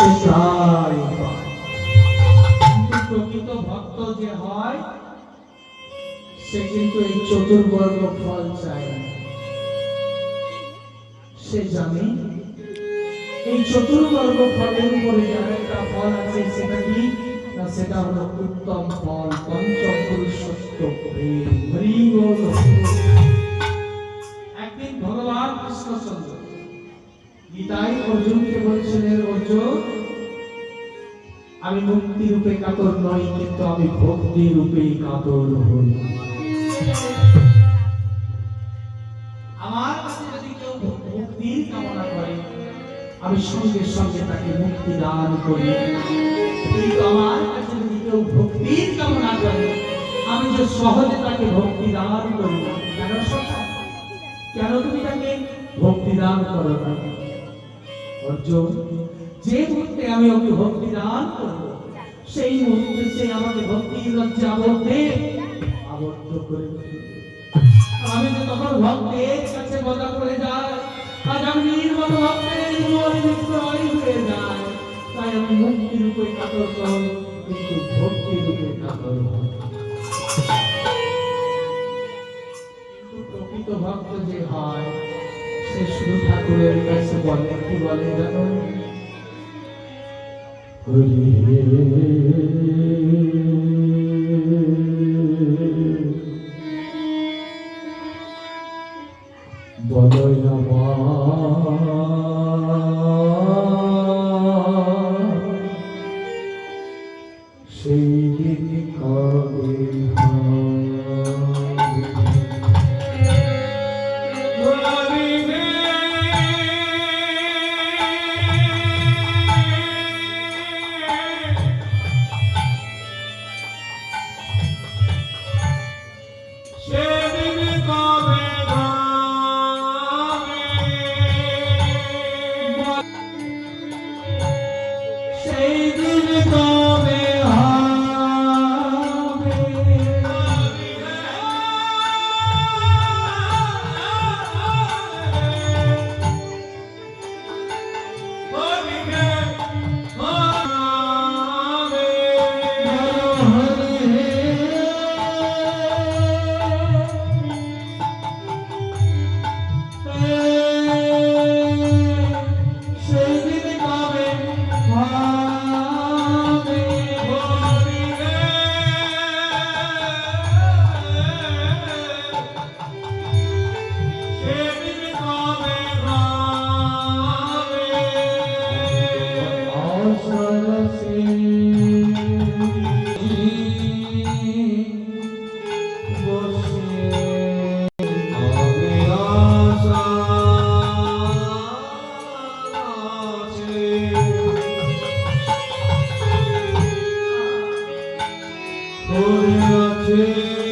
সে তাই প্রকৃত ভক্ত যে হয় সে কিন্তু এই চতুর্বর্গ ফল চায় না। সে জানে এই চতুর্বর্গ ফলের উপরে যার একটা ফল আছে সেটা কি না, সেটা হলো উত্তম ফল পঞ্চপুরুষত্ব প্রেম। হরি বল। একদিন ভগবান কৃষ্ণচন্দ্র গীতায় অর্জুনকে বলেছিলেন, অর্জুন আমি মুক্তি রূপে কাতর নই, কিন্তু আমি ভক্তি রূপে কাতর হই। আমার কাছে যদি কেউ মুক্তির কামনা করে আমি সঙ্গে সঙ্গে তাকে মুক্তি দান করি, কিন্তু আমার কাছে যদি কেউ ভক্তির কামনা করে আমি যে সহজে তাকে ভক্তি দান করি না। কেন সখা, কেন তুমি তাকে ভক্তি দান করো না? অর্জুন, যে মুহূর্তে আমি ওকে ভক্তি দান করব সেই মুহূর্তে সে আমাকে ভক্তির লজ্জা আবদ্ধ করে দেবে। আমি যে তখন ভক্তের কাছে বদা করে যাই, আজ আমি নির্মল ভক্তের মনে বিক্রয় হয়ে যায়। তাই আমি মুক্তি রূপে কাতর হই, কিন্তু ভক্তি রূপে কাতর হই। কিন্তু প্রকৃত ভক্ত যে হয় সে শুধু ঠাকুরের কাছে বলে, কি বলে জানো? সেই দিন কবে আছে